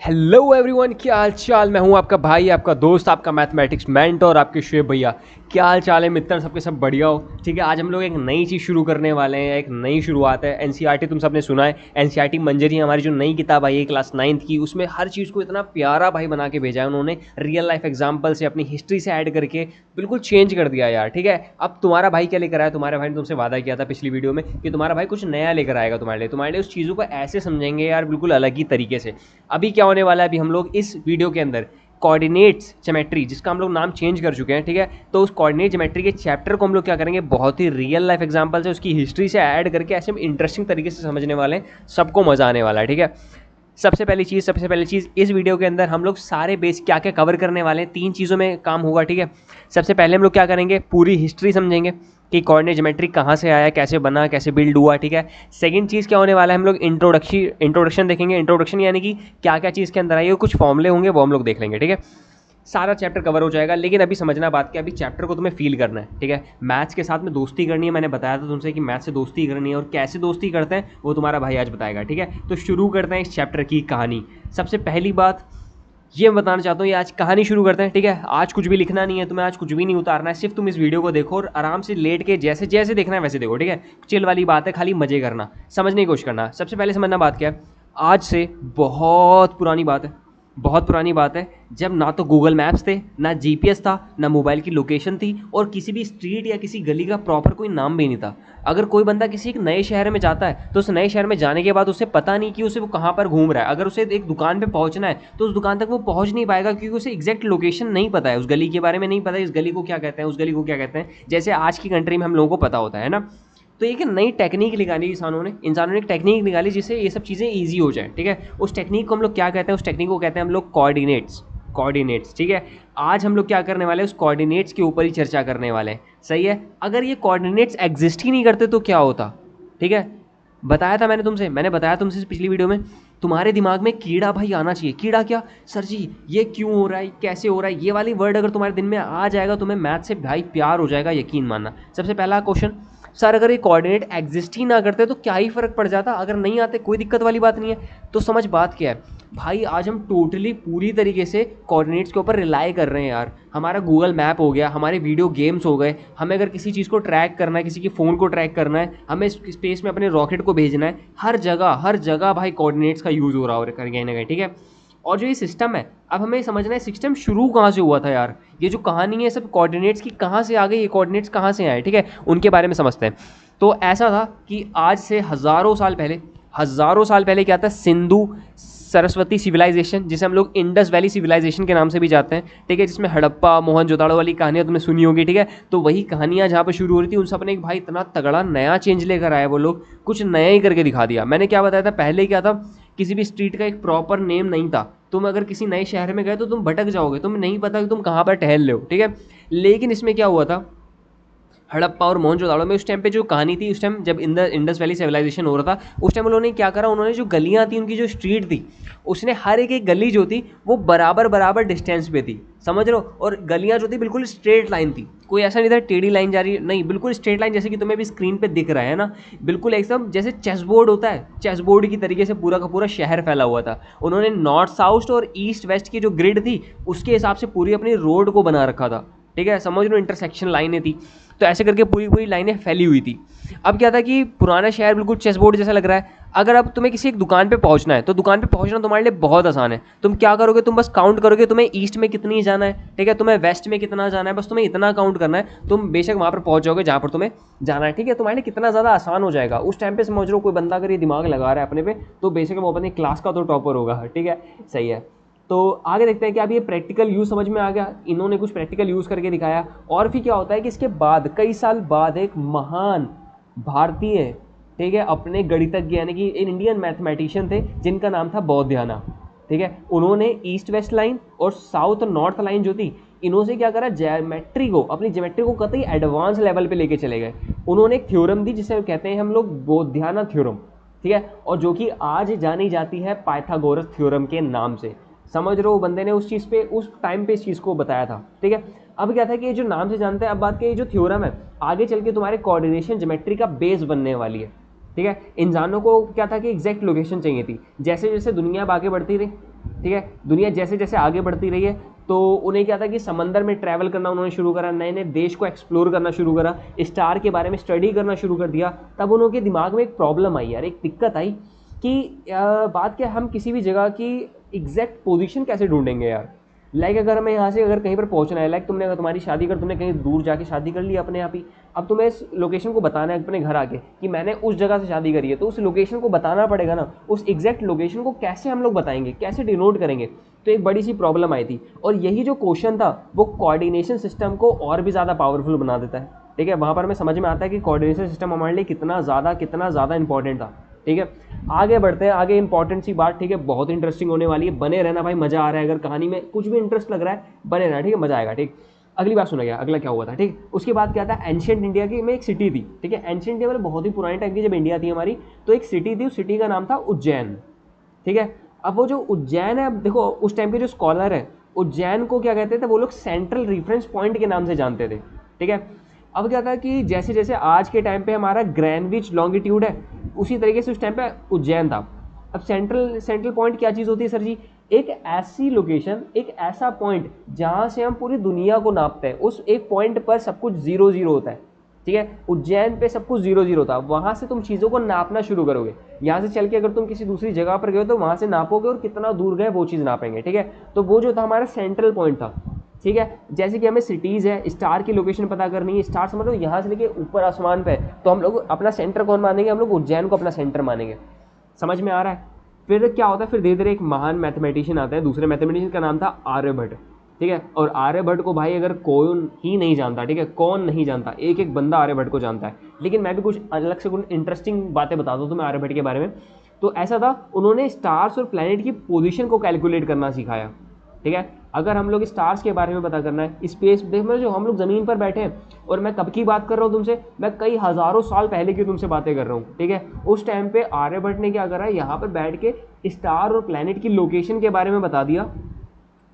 Hello everyone, क्या हाल चाल। मैं हूं आपका भाई, आपका दोस्त, आपका मैथमेटिक्स मेंटर, आपके शुएब भैया। क्या हाल चाल है मित्र, सबके सब बढ़िया हो। ठीक है, आज हम लोग एक नई चीज़ शुरू करने वाले हैं। एक नई शुरुआत है। एनसीईआरटी तुम सबने सुना है। एनसीईआरटी मंजरी हमारी जो नई किताब आई है क्लास 9th की, उसमें हर चीज़ को इतना प्यारा भाई बना के भेजा है उन्होंने। रियल लाइफ एग्जाम्पल से अपनी हिस्ट्री से ऐड करके बिल्कुल चेंज कर दिया यार। ठीक है, अब तुम्हारा भाई क्या लेकर आया। तुम्हारे भाई ने तुमसे वादा किया था पिछली वीडियो में कि तुम्हारा भाई कुछ नया लेकर आएगा तुम्हारे लिए उस चीज़ों को ऐसे समझेंगे यार, बिल्कुल अलग ही तरीके से। अभी क्या होने वाला है, अभी हम लोग इस वीडियो के अंदर कोऑर्डिनेट्स ज्योमेट्री, जिसका हम लोग नाम चेंज कर चुके हैं, ठीक है, तो उस कोऑर्डिनेट ज्योमेट्री के चैप्टर को हम लोग क्या करेंगे, बहुत ही रियल लाइफ एग्जांपल से उसकी हिस्ट्री से ऐड करके ऐसे हम इंटरेस्टिंग तरीके से समझने वाले हैं। सबको मजा आने वाला है। ठीक है, सबसे पहली चीज़ इस वीडियो के अंदर हम लोग सारे बेस क्या क्या कवर करने वाले हैं, 3 चीज़ों में काम होगा। ठीक है, सबसे पहले हम लोग क्या करेंगे, पूरी हिस्ट्री समझेंगे कि कोऑर्डिनेट ज्योमेट्री कहाँ से आया, कैसे बना, कैसे बिल्ड हुआ। ठीक है, सेकंड चीज़ क्या होने वाला है, हम लोग इंट्रोडक्शन देखेंगे। इंट्रोडक्शन यानी कि क्या क्या चीज़ के अंदर आई है, कुछ फॉर्मूले होंगे वो हम लोग देख लेंगे। ठीक है, सारा चैप्टर कवर हो जाएगा। लेकिन अभी समझना बात क्या, अभी चैप्टर को तुम्हें फील करना है। ठीक है, मैथ्स के साथ में दोस्ती करनी है। मैंने बताया था तुमसे कि मैथ्स से दोस्ती करनी है, और कैसे दोस्ती करते हैं वो तुम्हारा भाई आज बताएगा। ठीक है, तो शुरू करते हैं इस चैप्टर की कहानी। सबसे पहली बात ये मैं बताना चाहता हूँ, ये आज कहानी शुरू करते हैं। ठीक है, आज कुछ भी लिखना नहीं है तुम्हें, आज कुछ भी नहीं उतारना है। सिर्फ तुम इस वीडियो को देखो और आराम से लेट के जैसे जैसे देखना है वैसे देखो। ठीक है, चिल वाली बात है, खाली मजे करना, समझने की कोशिश करना। सबसे पहले समझना बात क्या है, आज से बहुत पुरानी बात है, बहुत पुरानी बात है, जब ना तो गूगल मैप्स थे, ना जीपीएस था, ना मोबाइल की लोकेशन थी, और किसी भी स्ट्रीट या किसी गली का प्रॉपर कोई नाम भी नहीं था। अगर कोई बंदा किसी एक नए शहर में जाता है तो उस नए शहर में जाने के बाद उसे पता नहीं कि उसे वो कहाँ पर घूम रहा है। अगर उसे एक दुकान पे पहुंचना है तो उस दुकान तक वो पहुंच नहीं पाएगा, क्योंकि उसे एग्जैक्ट लोकेशन नहीं पता है, उस गली के बारे में नहीं पता है, इस गली को क्या कहते हैं, उस गली को क्या कहते हैं, जैसे आज की कंट्री में हम लोगों को पता होता है ना। तो एक नई टेक्निक निकाली इंसानों ने एक टेक्निक निकाली जिससे ये सब चीज़ें ईजी हो जाए। ठीक है, उस टेक्निक को हम लोग क्या कहते हैं, उस टेक्निक को कहते हैं हम लोग कोऑर्डिनेट्स। ठीक है, आज हम लोग क्या करने वाले हैं, उस कोऑर्डिनेट्स के ऊपर ही चर्चा करने वाले हैं। सही है, अगर ये कोऑर्डिनेट्स एग्जिस्ट ही नहीं करते तो क्या होता। ठीक है, मैंने बताया तुमसे पिछली वीडियो में, तुम्हारे दिमाग में कीड़ा भाई आना चाहिए। कीड़ा क्या सर जी, ये क्यों हो रहा है, कैसे हो रहा है, ये वाली वर्ड अगर तुम्हारे दिन में आ जाएगा, तुम्हें मैथ से भाई प्यार हो जाएगा, यकीन मानना। सबसे पहला क्वेश्चन, सर अगर ये कोऑर्डिनेट एग्जिस्ट ही ना करते तो क्या ही फर्क पड़ जाता, अगर नहीं आते कोई दिक्कत वाली बात नहीं है। तो समझ बात क्या है भाई, आज हम टोटली पूरी तरीके से कोऑर्डिनेट्स के ऊपर रिलाई कर रहे हैं यार। हमारा गूगल मैप हो गया, हमारे वीडियो गेम्स हो गए, हमें अगर किसी चीज़ को ट्रैक करना है, किसी के फ़ोन को ट्रैक करना है, हमें स्पेस में अपने रॉकेट को भेजना है, हर जगह भाई कोऑर्डिनेट्स का यूज़ हो रहा है कहीं ना कहीं। ठीक है, और जो ये सिस्टम है, अब हमें समझना है सिस्टम शुरू कहाँ से हुआ था यार। ये जो कहानी है सब कोऑर्डिनेट्स की कहाँ से आ गई, ये कोऑर्डिनेट्स कहाँ से आए, ठीक है, उनके बारे में समझते हैं। तो ऐसा था कि आज से हज़ारों साल पहले क्या था, सिंधु सरस्वती सिविलाइजेशन, जिसे हम लोग इंडस वैली सिविलाइजेशन के नाम से भी जाते हैं। ठीक है, जिसमें हड़प्पा मोहनजोदाड़ो वाली कहानियाँ तुमने सुनी होगी। ठीक है, तो वही कहानियाँ जहाँ पर शुरू हो रही थी, उन सब ने एक भाई इतना तगड़ा नया चेंज लेकर आया, वो लोग कुछ नया ही करके दिखा दिया। मैंने क्या बताया था पहले, क्या था, किसी भी स्ट्रीट का एक प्रॉपर नेम नहीं था। तुम अगर किसी नए शहर में गए तो तुम भटक जाओगे, तुम्हें नहीं पता कि तुम कहाँ पर टहल रहे हो। ठीक है, लेकिन इसमें क्या हुआ था, हड़प्पा और मोहनजोदाड़ो में उस टाइम पे जो कहानी थी, उस टाइम जब इंडस वैली सिविलाइजेशन हो रहा था, उस टाइम उन्होंने क्या करा, उन्होंने जो गलियाँ थी, उनकी जो स्ट्रीट थी, उसने हर एक गली जो थी वो बराबर डिस्टेंस पे थी, समझ रहे हो। और गलियाँ जो थी बिल्कुल स्ट्रेट लाइन थी, कोई ऐसा नहीं था टेढ़ी लाइन जा रही, नहीं, बिल्कुल स्ट्रेट लाइन, जैसे कि तुम्हें भी स्क्रीन पे दिख रहा है ना, बिल्कुल एकदम जैसे चेस बोर्ड होता है, चेस बोर्ड की तरीके से पूरा का पूरा शहर फैला हुआ था। उन्होंने नॉर्थ साउथ और ईस्ट वेस्ट की जो ग्रिड थी उसके हिसाब से पूरी अपनी रोड को बना रखा था। ठीक है, समझ लो, इंटरसेक्शन लाइनें थी, तो ऐसे करके पूरी लाइनें फैली हुई थी। अब क्या था कि पुराना शहर बिल्कुल चेस बोर्ड जैसा लग रहा है। अगर अब तुम्हें किसी एक दुकान पे पहुंचना है तो दुकान पे पहुंचना तुम्हारे लिए बहुत आसान है। तुम क्या करोगे, तुम बस काउंट करोगे तुम्हें ईस्ट में कितनी जाना है, ठीक है, तुम्हें वेस्ट में कितना जाना है, बस तुम्हें इतना काउंट करना है, तुम बेशक वहाँ पर पहुंच जाओगे जहाँ पर तुम्हें जाना है। ठीक है, तुम्हारे लिए कितना ज़्यादा आसान हो जाएगा। उस टाइम पे समझ लो कोई बंदा अगर ये दिमाग लगा रहा है अपने पे, तो बेशक वो अपनी क्लास का तो टॉपर होगा। ठीक है, सही है। तो आगे देखते हैं कि अब ये प्रैक्टिकल यूज़ समझ में आ गया, इन्होंने कुछ प्रैक्टिकल यूज़ करके दिखाया। और फिर क्या होता है कि इसके बाद कई साल बाद एक महान भारतीय, ठीक है, अपने गणितज्ञ यानी कि इंडियन मैथमेटिशियन थे जिनका नाम था बौद्धियाना। ठीक है, उन्होंने ईस्ट वेस्ट लाइन और साउथ नॉर्थ लाइन जो थी, इन्होंने क्या करा, अपनी ज्योमेट्री को कतई एडवांस लेवल पे लेके चले गए। उन्होंने एक थ्योरम दी जिसे कहते हैं हम लोग बौद्धियाना थ्योरम। ठीक है, और जो कि आज जानी जाती है पाइथागोरस थ्योरम के नाम से। समझ रहे हो, बंदे ने उस चीज़ पे उस टाइम पे इस चीज़ को बताया था। ठीक है, अब क्या था कि ये जो नाम से जानते हैं, अब बात की जो थ्योरम है आगे चल के तुम्हारे कोऑर्डिनेशन ज्योमेट्री का बेस बनने वाली है। ठीक है, इंसानों को क्या था कि एग्जैक्ट लोकेशन चाहिए थी। जैसे जैसे दुनिया अब आगे बढ़ती रही, ठीक है। दुनिया जैसे जैसे आगे बढ़ती रही है तो उन्हें क्या था कि समंदर में ट्रैवल करना उन्होंने शुरू करा, नए नए देश को एक्सप्लोर करना शुरू करा, स्टार के बारे में स्टडी करना शुरू कर दिया। तब उनके दिमाग में एक प्रॉब्लम आई यार, एक दिक्कत आई कि बात क्या, हम किसी भी जगह की एग्जैक्ट पोजीशन कैसे ढूंढेंगे यार। लाइक अगर हमें यहाँ से अगर कहीं पर पहुँचना है, लाइक तुमने अगर तुम्हारी शादी कर, तुमने कहीं दूर जाके शादी कर ली अपने आप ही, अब तुम्हें इस लोकेशन को बताना है अपने घर आके कि मैंने उस जगह से शादी करी है, तो उस लोकेशन को बताना पड़ेगा ना। उस एग्जैक्ट लोकेशन को कैसे हम लोग बताएंगे, कैसे डिनोट करेंगे, तो एक बड़ी सी प्रॉब्लम आई थी। और यही जो क्वेश्चन था वो कोऑर्डिनेशन सिस्टम को और भी ज़्यादा पावरफुल बना देता है। ठीक है, वहाँ पर हमें समझ में आता है कि कोऑर्डिनेशन सिस्टम हमारे लिए कितना ज़्यादा इंपॉर्टेंट था। ठीक है, आगे बढ़ते हैं, आगे इंपॉर्टेंट सी बात, ठीक है, बहुत इंटरेस्टिंग होने वाली है, बने रहना भाई, मजा आ रहा है, अगर कहानी में कुछ भी इंटरेस्ट लग रहा है बने रहना, ठीक है, मजा आएगा। ठीक, अगली बात सुना गया, अगला क्या हुआ था। ठीक, उसके बाद क्या था, एंशिएंट इंडिया की में एक सिटी थी। ठीक है, एंशिएंट इंडिया मतलब बहुत ही पुराने टाइम की जब इंडिया थी हमारी, तो एक सिटी थी, उस सिटी का नाम था उज्जैन। ठीक है, अब वो जो उज्जैन है, अब देखो उस टाइम के जो स्कॉलर है उज्जैन को क्या कहते थे, वो लोग सेंट्रल रेफरेंस पॉइंट के नाम से जानते थे। ठीक है, अब क्या था कि जैसे जैसे आज के टाइम पे हमारा ग्रैनविच लॉन्गिट्यूड है, उसी तरीके से उस टाइम पे उज्जैन था। अब सेंट्रल पॉइंट क्या चीज़ होती है सर जी, एक ऐसी लोकेशन, एक ऐसा पॉइंट जहाँ से हम पूरी दुनिया को नापते हैं। उस एक पॉइंट पर सब कुछ 0 0 होता है। ठीक है, उज्जैन पे सब कुछ 0 0 था, वहाँ से तुम चीज़ों को नापना शुरू करोगे। यहाँ से चल के अगर तुम किसी दूसरी जगह पर गए तो वहाँ से नापोगे और कितना दूर गए वो चीज़ नापेंगे। ठीक है, तो वो जो था हमारा सेंट्रल पॉइंट था। ठीक है, जैसे कि हमें सिटीज़ है, स्टार की लोकेशन पता करनी है, स्टार समझ लो यहाँ से लेके ऊपर आसमान पे, तो हम लोग अपना सेंटर कौन मानेंगे, हम लोग उज्जैन को अपना सेंटर मानेंगे। समझ में आ रहा है। फिर क्या होता है, फिर धीरे धीरे एक महान मैथमेटिशियन आता है, दूसरे मैथमेटिशियन का नाम था आर्यभट्ट। ठीक है, और आर्यभट्ट को भाई अगर कौन ही नहीं जानता, ठीक है, कौन नहीं जानता, एक एक बंदा आर्यभट्ट को जानता है। लेकिन मैं भी कुछ अलग से कुछ इंटरेस्टिंग बातें बता दूँ तुम्हें आर्यभट्ट के बारे में। तो ऐसा था, उन्होंने स्टार्स और प्लैनेट की पोजीशन को कैलकुलेट करना सिखाया। ठीक है, अगर हम लोग स्टार्स के बारे में पता करना है, स्पेस में जो हम लोग ज़मीन पर बैठे हैं, और मैं कब की बात कर रहा हूँ तुमसे, मैं कई हज़ारों साल पहले की तुमसे बातें कर रहा हूँ। ठीक है, उस टाइम पे आर्यभट्ट ने क्या करा है, यहाँ पर बैठ के स्टार और प्लैनेट की लोकेशन के बारे में बता दिया।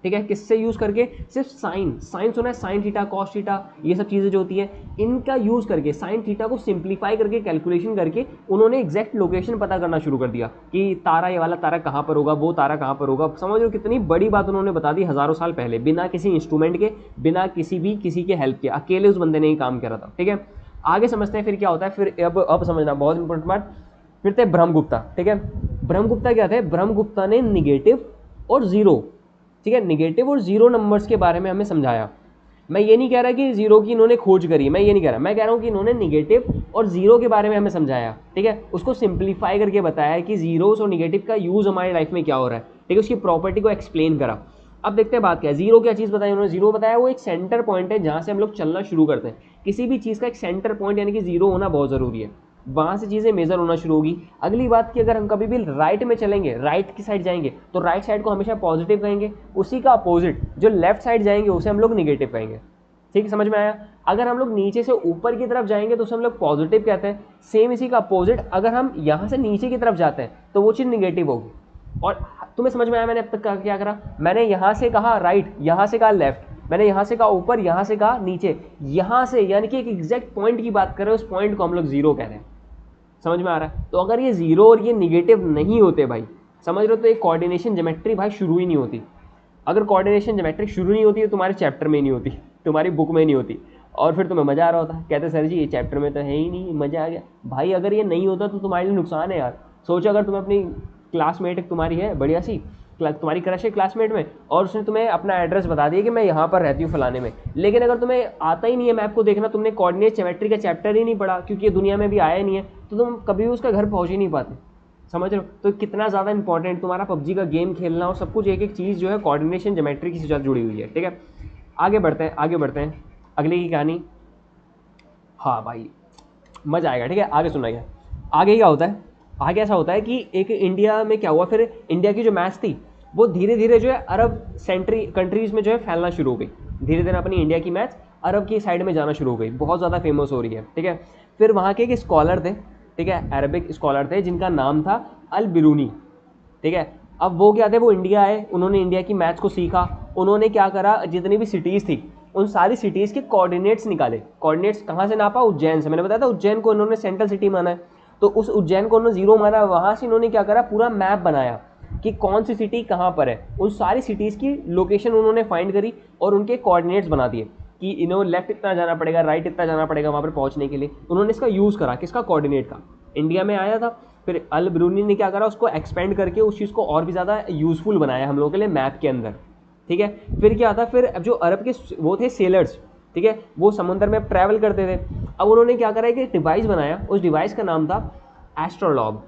ठीक है, किससे यूज़ करके, सिर्फ साइन सुना है, साइन थीटा, कॉस थीटा, ये सब चीज़ें जो होती हैं इनका यूज़ करके, साइन थीटा को सिंप्लीफाई करके, कैलकुलेशन करके उन्होंने एग्जैक्ट लोकेशन पता करना शुरू कर दिया कि तारा, ये वाला तारा कहाँ पर होगा, वो तारा कहाँ पर होगा। समझ लो कितनी बड़ी बात उन्होंने बता दी हज़ारों साल पहले, बिना किसी इंस्ट्रूमेंट के, बिना किसी के हेल्प के, अकेले उस बंदे ने ही काम करा था। ठीक है, आगे समझते हैं फिर क्या होता है। फिर अब समझना बहुत इंपॉर्टेंट बात, फिर थे ब्रह्मगुप्ता। ठीक है, ब्रह्मगुप्ता क्या थे, ब्रह्मगुप्ता ने निगेटिव और जीरो, ठीक है, निगेटिव और जीरो नंबर्स के बारे में हमें समझाया। मैं ये नहीं कह रहा कि जीरो की इन्होंने खोज करी, मैं ये नहीं कह रहा, मैं कह रहा हूँ कि इन्होंने निगेटिव और जीरो के बारे में हमें समझाया। ठीक है, उसको सिंप्लीफाई करके बताया कि जीरोस और निगेटिव का यूज़ हमारी लाइफ में क्या हो रहा है। ठीक है, उसकी प्रॉपर्टी को एक्सप्लेन करा। अब देखते हैं बात क्या है, जीरो क्या चीज़ बताई उन्होंने, जीरो बताया वो एक सेंटर पॉइंट है जहाँ से हम लोग चलना शुरू करते हैं। किसी भी चीज़ का एक सेंटर पॉइंट यानी कि जीरो होना बहुत ज़रूरी है, वहाँ से चीज़ें मेजर होना शुरू होगी। अगली बात कि अगर हम कभी भी राइट में चलेंगे, राइट की साइड जाएंगे, तो राइट साइड को हमेशा पॉजिटिव कहेंगे, उसी का अपोजिट जो लेफ्ट साइड जाएंगे उसे हम लोग निगेटिव कहेंगे। ठीक है, समझ में आया। अगर हम लोग नीचे से ऊपर की तरफ जाएंगे तो उसे हम लोग पॉजिटिव कहते हैं। सेम इसी का अपोजिट अगर हम यहाँ से नीचे की तरफ जाते हैं तो वो चीज़ निगेटिव होगी। और तुम्हें समझ में आया मैंने अब तक क्या करा, मैंने यहाँ से कहा राइट, यहाँ से कहा लेफ्ट, मैंने यहाँ से कहा ऊपर, यहाँ से कहा नीचे, यहाँ से यानी कि एक एग्जैक्ट पॉइंट की बात कर रहे हैं, उस पॉइंट को हम लोग जीरो कह रहे हैं। समझ में आ रहा है। तो अगर ये जीरो और ये निगेटिव नहीं होते भाई, समझ रहे हो, तो एक कोऑर्डिनेशन ज्योमेट्री भाई शुरू ही नहीं होती। अगर कोऑर्डिनेशन ज्योमेट्री शुरू नहीं होती है, तुम्हारे चैप्टर में नहीं होती, तुम्हारी बुक में नहीं होती, और फिर तुम्हें मज़ा आ रहा होता, कहते सर जी ये चैप्टर में तो है ही नहीं, मज़ा आ गया। भाई अगर ये नहीं होता तो तुम्हारे लिए नुकसान है यार। सोचो अगर तुम्हें अपनी क्लासमेट एक तुम्हारी है बढ़िया सी, तुम्हारी क्रश है क्लासमेट में, और उसने तुम्हें अपना एड्रेस बता दिया कि मैं यहाँ पर रहती हूँ फलाने में, लेकिन अगर तुम्हें आता ही नहीं है मैप को देखना, तुमने कोऑर्डिनेट ज्योमेट्री का चैप्टर ही नहीं पढ़ा क्योंकि ये दुनिया में भी आया ही नहीं है, तो तुम कभी भी उसका घर पहुँच ही नहीं पाते। समझ रहे हो, तो कितना ज़्यादा इंपॉर्टेंट तुम्हारा पबजी का गेम खेलना और सब कुछ, एक एक चीज़ जो है कोऑर्डिनेशन ज्योमेट्री के साथ जुड़ी हुई है। ठीक है, आगे बढ़ते हैं अगले की कहानी। हाँ भाई मज़ा आएगा। ठीक है, आगे सुनाइए। आगे क्या होता है, आगे ऐसा होता है कि एक इंडिया में क्या हुआ, फिर इंडिया की जो मैच थी वो धीरे धीरे जो है अरब कंट्रीज़ में जो है फैलना शुरू हो गई। धीरे धीरे अपनी इंडिया की मैच अरब की साइड में जाना शुरू हो गई, बहुत ज़्यादा फेमस हो रही है। ठीक है, फिर वहाँ के एक स्कॉलर थे, ठीक है, अरबिक स्कॉलर थे जिनका नाम था अल बिरूनी। ठीक है, अब वो क्या थे, वो इंडिया आए, उन्होंने इंडिया की मैच को सीखा। उन्होंने क्या करा, जितनी भी सिटीज़ थी उन सारी सिटीज़ के कोऑर्डिनेट्स निकाले। कोऑर्डिनेट्स कहाँ से नापा, उज्जैन से। मैंने बताया था उज्जैन को उन्होंने सेंट्रल सिटी माना है, तो उस उज्जैन को उन्होंने जीरो माना। वहाँ से इन्होंने क्या करा, पूरा मैप बनाया। कि कौन सी सिटी कहाँ पर है। उन सारी सिटीज़ की लोकेशन उन्होंने फाइंड करी और उनके कोऑर्डिनेट्स बना दिए कि इन्होंने लेफ्ट इतना जाना पड़ेगा, राइट इतना जाना पड़ेगा वहाँ पर पहुँचने के लिए। उन्होंने इसका यूज़ करा, किसका, कोऑर्डिनेट का। इंडिया में आया था, फिर अल ब्रूनी ने क्या करा, उसको एक्सपेंड करके उस चीज़ को और भी ज़्यादा यूज़फुल बनाया हम लोगों के लिए मैप के अंदर, ठीक है। फिर क्या था, फिर जो अरब के वो थे सेलर्स, ठीक है, वो समुद्र में ट्रैवल करते थे। अब उन्होंने क्या करा कि डिवाइस बनाया, उस डिवाइस का नाम था एस्ट्रोलॉब।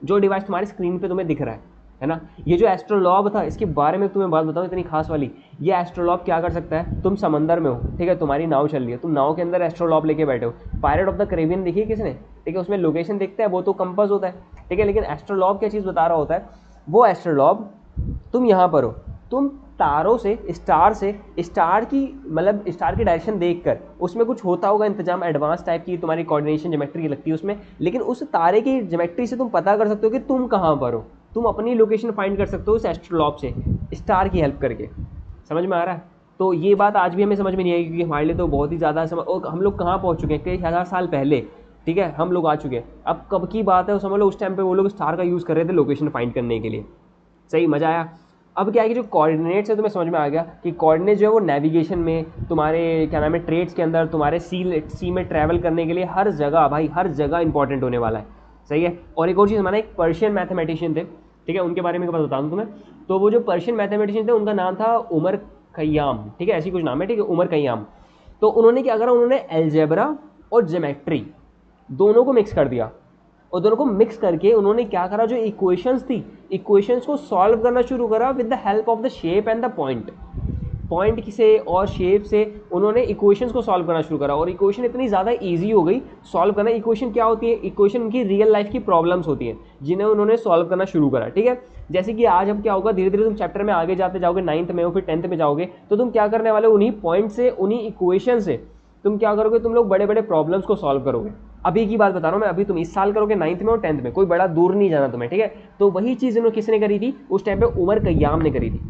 जो डिवाइस तुम्हारी स्क्रीन पे तुम्हें दिख रहा है ना, ये जो एस्ट्रोलॉब था, इसके बारे में तुम्हें बात बताऊँ इतनी खास वाली। ये एस्ट्रोलॉब क्या कर सकता है, तुम समंदर में हो, ठीक है, तुम्हारी नाव चल रही है, तुम नाव के अंदर एस्ट्रोलॉब लेके बैठे हो। पायरेट ऑफ द कैरिबियन देखिए किसने, ठीक है, उसमें लोकेशन देखते हैं, वो तो कंपास होता है, ठीक है, लेकिन एस्ट्रोलॉब क्या चीज़ बता रहा होता है, वो एस्ट्रोलॉब तुम यहाँ पर हो, तुम तारों से, स्टार की मतलब स्टार की डायरेक्शन देखकर, उसमें कुछ होता होगा इंतजाम एडवांस टाइप की, तुम्हारी कोऑर्डिनेशन ज्योमेट्री की लगती है उसमें, लेकिन उस तारे की ज्योमेट्री से तुम पता कर सकते हो कि तुम कहाँ पर हो। तुम अपनी लोकेशन फाइंड कर सकते हो उस एस्ट्रोलॉब से, स्टार की हेल्प करके। समझ में आ रहा है? तो ये बात आज भी हमें समझ में नहीं आएगी, क्योंकि हमारे लिए तो बहुत ही ज़्यादा और हम लोग कहाँ पहुँच चुके हैं, कई हज़ार साल पहले, ठीक है, हम लोग आ चुके हैं। अब कब की बात है, समझ लो उस टाइम पे वो लोग स्टार का यूज़ कर रहे थे लोकेशन फाइंड करने के लिए। सही, मज़ा आया। अब क्या है कि जो कोऑर्डिनेट्स है, तुम्हें समझ में आ गया कि कोऑर्डिनेट जो है वो नेविगेशन में, तुम्हारे क्या नाम है, ट्रेड्स के अंदर, तुम्हारे सी में ट्रैवल करने के लिए हर जगह, भाई हर जगह इंपॉर्टेंट होने वाला है। सही है। और एक और चीज़, हमारा एक पर्शियन मैथमेटिशियन थे, ठीक है, उनके बारे में बता दूँ तुम्हें। तो वो जो पर्शियन मैथमेटिशियन थे, उनका नाम था उमर खय्याम, ठीक है, ऐसी कुछ नाम है, ठीक है, उमर खय्याम। तो उन्होंने क्या करा, उन्होंने एलजेब्रा और ज्योमेट्री दोनों को मिक्स कर दिया, और दोनों को मिक्स करके उन्होंने क्या करा, जो इक्वेशंस थी, इक्वेशंस को सॉल्व करना शुरू करा with the help of the shape and the point से और शेप से उन्होंने इक्वेशंस को सॉल्व करना शुरू करा। और इक्वेशन इतनी ज़्यादा इजी हो गई सॉल्व करना। इक्वेशन क्या होती है, इक्वेशन उनकी रियल लाइफ की प्रॉब्लम्स होती हैं जिन्हें उन्होंने सॉल्व करना शुरू करा, ठीक है। जैसे कि आज हम क्या होगा, धीरे धीरे तुम चैप्टर में आगे जाते जाओगे, 9th में हो, फिर 10th में जाओगे, तो तुम क्या करने वाले, उन्हीं पॉइंट से, उन्हीं इक्वेशन से तुम क्या करोगे, तुम लोग बड़े बड़े प्रॉब्लम्स को सॉल्व करोगे। अभी की बात बता रहा हूँ मैं, अभी तुम इस साल करोगे 9th में और 10th में, कोई बड़ा दूर नहीं जाना तुम्हें, ठीक है। तो वही चीज़ इन्होंने किसने करी थी उस टाइम पे, उमर खय्याम ने करी थी।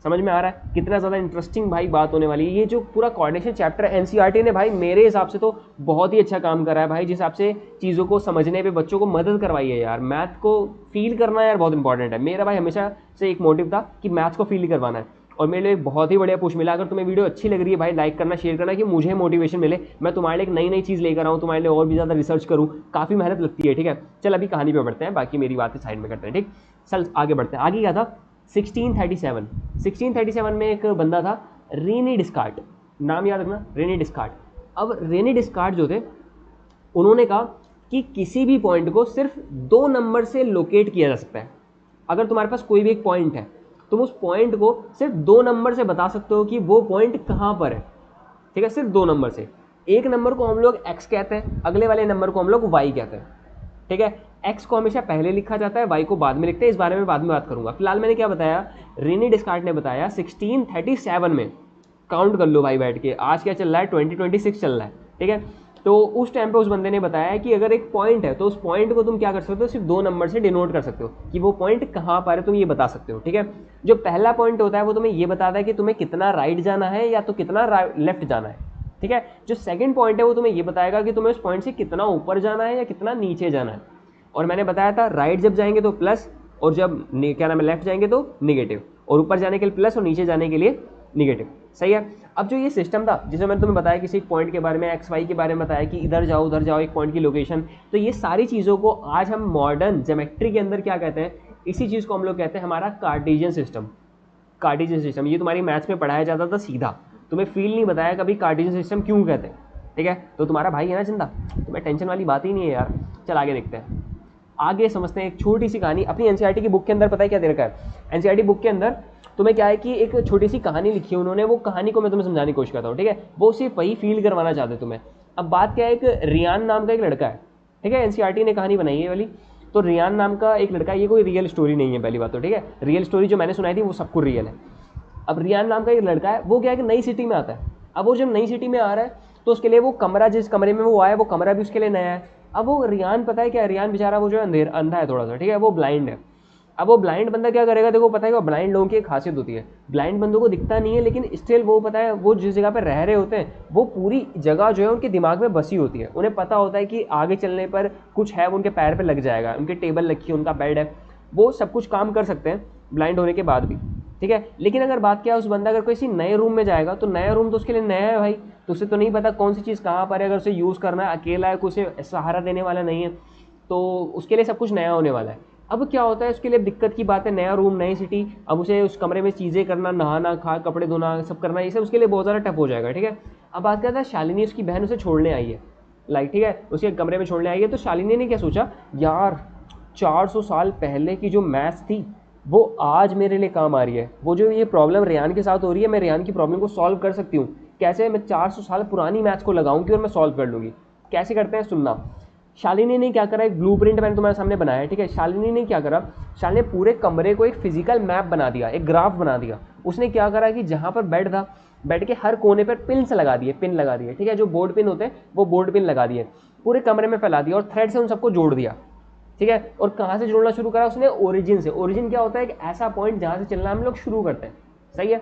समझ में आ रहा है कितना ज़्यादा इंटरेस्टिंग भाई बात होने वाली है। ये जो पूरा कोऑर्डिनेशन चैप्टर है, एनसीईआरटी ने भाई मेरे हिसाब से तो बहुत ही अच्छा काम करा है भाई, जिस हिसाब से चीज़ों को समझने पे बच्चों को मदद करवाई है यार। मैथ को फील करना यार बहुत इंपॉर्टेंट है। मेरा भाई हमेशा से एक मोटिव था कि मैथ्स को फील करवाना है, और मेरे लिए बहुत ही बढ़िया पुश मिला। अगर तुम्हें वीडियो अच्छी लग रही है भाई, लाइक करना, शेयर करना, कि मुझे मोटिवेशन मिले, मैं तुम्हारे लिए एक नई नई चीज़ लेकर आऊँ, तुम्हारे लिए और भी ज़्यादा रिसर्च करूँ। काफ़ी मेहनत लगती है, ठीक है। चल अभी कहानी पे बढ़ते हैं, बाकी मेरी बातें साइड में करते हैं, ठीक। चल आगे बढ़ते हैं। आगे क्या था, 1637 में एक बंदा था रेनी डिस्कार्ट, नाम याद रखना, रेनी डिस्कार्ट। अब रेनी डिस्कार्ट जो थे, उन्होंने कहा कि किसी भी पॉइंट को सिर्फ 2 नंबर से लोकेट किया जा सकता है। अगर तुम्हारे पास कोई भी एक पॉइंट है, तुम उस पॉइंट को सिर्फ 2 नंबर से बता सकते हो कि वो पॉइंट कहाँ पर है, ठीक है, सिर्फ 2 नंबर से। एक नंबर को हम लोग x कहते हैं, अगले वाले नंबर को हम लोग y कहते हैं, ठीक है। x को हमेशा पहले लिखा जाता है, y को बाद में लिखते हैं। इस बारे में बाद में बात करूंगा। फिलहाल मैंने क्या बताया, रेनी डिस्कार्ट ने बताया 1637 में, काउंट कर लो भाई बैठ के, आज क्या चल रहा है, 2026 चल रहा है, ठीक है। तो उस टाइम पे उस बंदे ने बताया कि अगर एक पॉइंट है तो उस पॉइंट को तुम क्या कर सकते हो, सिर्फ 2 नंबर से डिनोट कर सकते हो कि वो पॉइंट कहाँ पर है, तुम ये बता सकते हो, ठीक है। जो पहला पॉइंट होता है वो तुम्हें ये बताता है कि तुम्हें कितना राइट जाना है या तो कितना लेफ्ट जाना है, ठीक है। जो सेकंड पॉइंट है वो तुम्हें ये बताएगा कि तुम्हें उस पॉइंट से कितना ऊपर जाना है या कितना नीचे जाना है। और मैंने बताया था राइट जब जाएंगे तो प्लस, और जब क्या नाम है लेफ्ट जाएंगे तो निगेटिव, और ऊपर जाने के लिए प्लस और नीचे जाने के लिए निगेटिव। सही है। अब जो ये सिस्टम था जिसमें मैंने तुम्हें बताया किसी एक पॉइंट के बारे में, एक्स वाई के बारे में बताया कि इधर जाओ उधर जाओ, एक पॉइंट की लोकेशन, तो ये सारी चीज़ों को आज हम मॉडर्न ज्योमेट्री के अंदर क्या कहते हैं, इसी चीज़ को हम लोग कहते हैं हमारा कार्टेशियन सिस्टम। कार्टेशियन सिस्टम ये तुम्हारी मैथ्स में पढ़ाया जाता था सीधा, तुम्हें फील नहीं बताया कभी कार्टेशियन सिस्टम क्यों कहते हैं, ठीक है। तो तुम्हारा भाई है ना जिंदा, तुम्हें टेंशन वाली बात ही नहीं है यार। चल आगे देखते हैं, आगे समझते हैं एक छोटी सी कहानी। अपनी एनसीईआरटी की बुक के अंदर पता है क्या दे रखा है, एनसीईआरटी बुक के अंदर तुम्हें क्या है कि एक छोटी सी कहानी लिखी है उन्होंने, वो कहानी को मैं तुम्हें समझाने की कोशिश करता हूँ, ठीक है। वो सिर्फ वही फील करवाना चाहते तुम्हें। अब बात क्या है, एक रियान नाम का एक लड़का है, ठीक है, एनसीईआरटी ने कहानी बनाई है वाली। तो रियान नाम का एक लड़का, ये कोई रियल स्टोरी नहीं है पहली बात तो, ठीक है। रियल स्टोरी जो मैंने सुनाई थी वो सब कुछ रियल है। अब रियान नाम का एक लड़का है, वो क्या है कि नई सिटी में आता है। अब वो जब नई सिटी में आ रहा है तो उसके लिए वो कमरा, जिस कमरे में वो आया वो कमरा भी उसके लिए नया है। अब वो रियान, पता है क्या, रियान बेचारा वो जो है अंधा है थोड़ा सा, ठीक है, वो ब्लाइंड है। अब वो ब्लाइंड बंदा क्या करेगा, देखो पता है कि ब्लाइंड लोगों की एक खासियत होती है, ब्लाइंड बंदों को दिखता नहीं है, लेकिन स्टिल वो पता है वो जिस जगह पर रह रहे होते हैं वो पूरी जगह जो है उनके दिमाग में बसी होती है। उन्हें पता होता है कि आगे चलने पर कुछ है वो उनके पैर पे लग जाएगा, उनके टेबल रखी है, उनका बेड है, वो सब कुछ काम कर सकते हैं ब्लाइंड होने के बाद भी, ठीक है। लेकिन अगर बात क्या है, उस बंदा अगर किसी नए रूम में जाएगा तो नया रूम तो उसके लिए नया है भाई, तो उसे तो नहीं पता कौन सी चीज़ कहाँ पर है, अगर उसे यूज़ करना है, अकेला है, कोई उसे सहारा देने वाला नहीं है, तो उसके लिए सब कुछ नया होने वाला है। अब क्या होता है, उसके लिए दिक्कत की बात है, नया रूम, नई सिटी, अब उसे उस कमरे में चीज़ें करना, नहाना, खा कपड़े धोना, सब करना, ये सब उसके लिए बहुत ज़्यादा टफ हो जाएगा, ठीक है। अब बात करता है शालिनी, उसकी बहन उसे छोड़ने आई है, लाइक, ठीक है, उसके कमरे में छोड़ने आई है। तो शालिनी ने क्या सोचा, यार 400 साल पहले की जो मैथ्स थी वो आज मेरे लिए काम आ रही है, वो जो ये प्रॉब्लम रेयान के साथ हो रही है, मैं रेयान की प्रॉब्लम को सॉल्व कर सकती हूँ, कैसे, मैं 400 साल पुरानी मैथ्स को लगाऊंगी और मैं सॉल्व कर लूँगी। कैसे करते हैं सुनना। शालिनी ने क्या करा, एक ब्लूप्रिंट मैंने तुम्हारे सामने बनाया है, ठीक है। शालिनी ने क्या करा, शालिनी ने पूरे कमरे को एक फिजिकल मैप बना दिया, एक ग्राफ बना दिया। उसने क्या करा कि जहाँ पर बेड था, बेड के हर कोने पर पिन लगा दिए, पिन लगा दिए, ठीक है, जो बोर्ड पिन होते हैं वो बोर्ड पिन लगा दिए, पूरे कमरे में फैला दिया और थ्रेड से उन सबको जोड़ दिया, ठीक है। और कहाँ से जोड़ना शुरू करा उसने, ओरिजिन से। ओरिजिन क्या होता है, एक ऐसा पॉइंट जहाँ से चलना हम लोग शुरू करते हैं, सही है।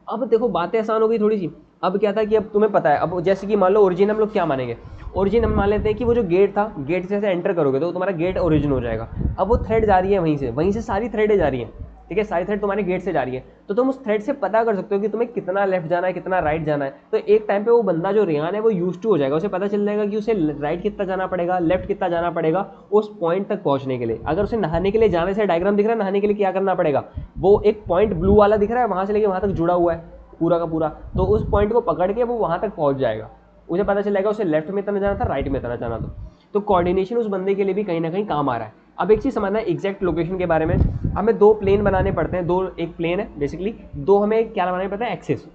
अब देखो बातें आसान हो गई थोड़ी सी। अब क्या था कि अब तुम्हें पता है, अब जैसे कि मान लो ओरिजिन हम लोग क्या मानेंगे, ओरिजिन हम मान लेते हैं कि वो जो गेट था, गेट से जैसे एंटर करोगे तो तुम्हारा गेट ओरिजिन हो जाएगा। अब वो थ्रेड जा रही है वहीं से सारी थ्रेडें जा रही हैं, ठीक है, सारी थ्रेड तुम्हारे गेट से जा रही है, तो तुम उस थ्रेड से पता कर सकते हो कि तुम्हें कितना लेफ्ट जाना है, कितना राइट जाना है। तो एक टाइम पे वो बंदा जो रेहान है वो यूज टू हो जाएगा, उसे पता चल जाएगा कि उसे राइट कितना जाना पड़ेगा, लेफ्ट कितना जाना पड़ेगा उस पॉइंट तक पहुंचने के लिए। अगर उसे नहाने के लिए जाने से डायग्राम दिख रहा है, नहाने के लिए क्या करना पड़ेगा, वो एक पॉइंट ब्लू वाला दिख रहा है, वहां से लेके वहां तक जुड़ा हुआ है पूरा का पूरा, तो उस पॉइंट को पकड़ के वो वहां तक पहुंच जाएगा, उसे पता चलेगा उसे लेफ्ट में इतना जाना था, राइट में इतना जाना था। तो कोऑर्डिनेशन उस बंदे के लिए भी कहीं ना कहीं काम आ रहा है। अब एक चीज़ समझना है एग्जैक्ट लोकेशन के बारे में, हमें दो प्लेन बनाने पड़ते हैं, दो, एक प्लेन है बेसिकली, दो हमें क्या बनाने पड़ता है, एक्सिस।